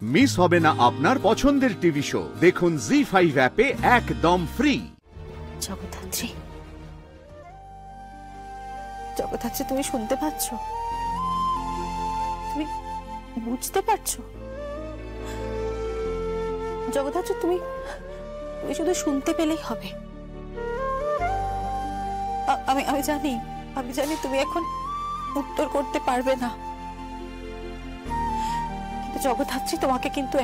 Miss হবে না আপনার পছন্দের টিভি শো। দেখুন জি5 অ্যাপে একদম ফ্রি। জগদ্ধাত্রী, জগদ্ধাত্রী, তুমি শুনতে পাচ্ছ? তুমি বুঝতে পারছো? জগদ্ধাত্রী, তুমি শুধু শুনতে পেলেই হবে। আমি জানি তুমি এখন উত্তর করতে পারবে না, কিন্তু জগদ্ধাত্রী, তোমাকে কিন্তু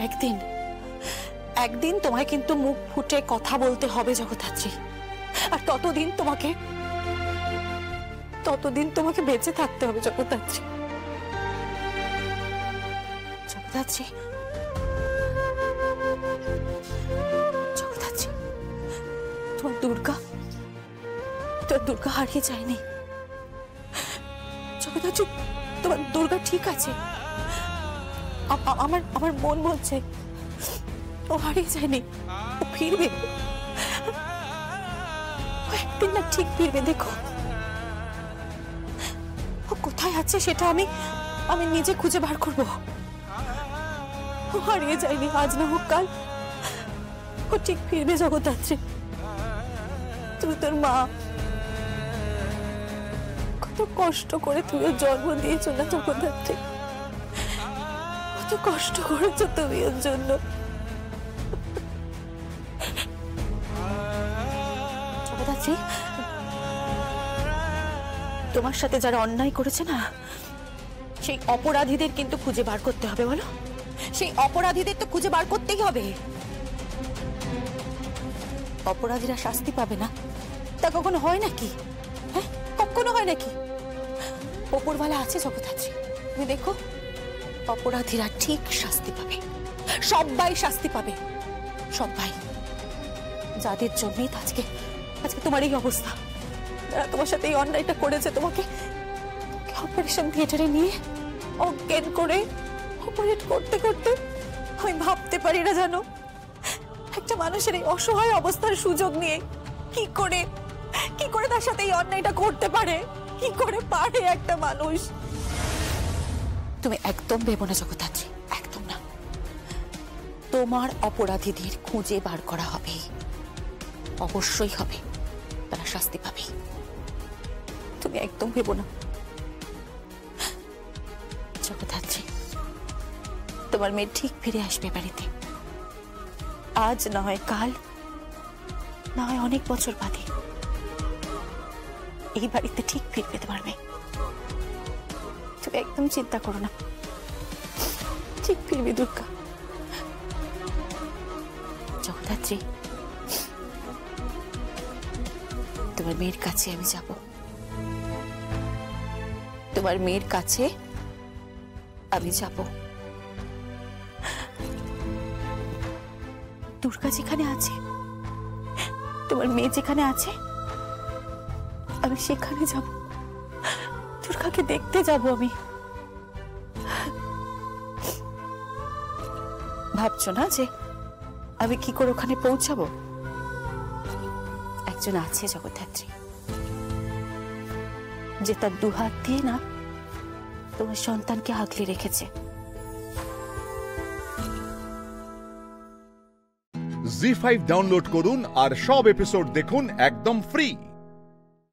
একদিন তোমায় কিন্তু মুখ ফুটে কথা বলতে হবে জগদ্ধাত্রী। আর ততদিন তোমাকে বেঁচে থাকতে হবে জগদ্ধাত্রী। জগদ্ধাত্রী, জগদ্ধাত্রী, তোমার দুর্গা হারিয়ে যায়নি জগদ্ধাত্রী। তোমার দুর্গা ঠিক আছে। আমার মন বলছে ও হারিয়ে যায়নি, ও ফিরবে। ও একদিন না ঠিক ফিরবে। দেখো ও কোথায় আছে সেটা আমি নিজে খুঁজে বার করব। ও হারিয়ে যায়নি, আজ না হোক কাল ও ঠিক ফিরবে জগদ্ধাত্রী। তুই তোর মা, কত কষ্ট করে তুই ওর জন্ম দিয়েছ না জগদ্ধাত্রী, কত কষ্ট করেছ তুমি ওর জন্য। জগদ্ধাত্রী, তোমার সাথে যারা অন্যায় করেছে না, সেই অপরাধীদের কিন্তু খুঁজে বার করতে হবে। বলো, সেই অপরাধীদের তো খুঁজে বার করতেই হবে। অপরাধীরা শাস্তি পাবে না তা কখনো হয় নাকি? হ্যাঁ, কখনো হয় নাকি? ওপরওয়ালা আছে জগদ্ধাত্রী, তুমি দেখো, অপরাধীরা ঠিক শাস্তি পাবে। সবাই শাস্তি পাবে, সবাই। যাদের জন্যই আজকে তোমার এই অবস্থা, যারা তোমার সাথে এই অন্যায়টা করেছে, তোমাকে অপারেশন থিয়েটারে নিয়ে অজ্ঞান করে অপারেট করতে করতে আমি ভাবতে পারি না, জানো, একটা মানুষের এই অসহায় অবস্থার সুযোগ নিয়ে কি করে তার সাথে এই অন্যায়টা করতে পারে, কি করে পারে একটা মানুষ। তুমি একদম ভেবো না জগদ্ধাত্রী, একদম না। তোমার অপরাধীদের খুঁজে বার করা হবে, অবশ্যই হবে, তারা শাস্তি পাবে। তুমি একদম ভেবো না জগদ্ধাত্রী। তোমার মেয়ে ঠিক ফিরে আসবে বাড়িতে, আজ না হয় কাল, না হয় অনেক বছর বাদে। এই বাড়িতে ঠিক ফিরবে তোমার মেয়ে। তুমি একদম চিন্তা করো না, ঠিক ফিরবে দুর্গা। জগদ্ধাত্রী, তোমার মেয়ের কাছে আমি যাব, তোমার মেয়ের কাছে আমি যাব। দুর্গা যেখানে আছে, তোমার মেয়ে যেখানে আছে, আমি সেখানে যাব। দুর্গাকে দেখতে যাব আমি। ভাবছো না যে আমি কি করে ওখানে পৌঁছাবো? একজন আছে জগদ্ধাত্রী, যে তার দুহাত দিয়ে না তোমার সন্তানকে আগলে রেখেছে। জি5 ডাউনলোড করুন আর সব এপিসোড দেখুন একদম ফ্রি।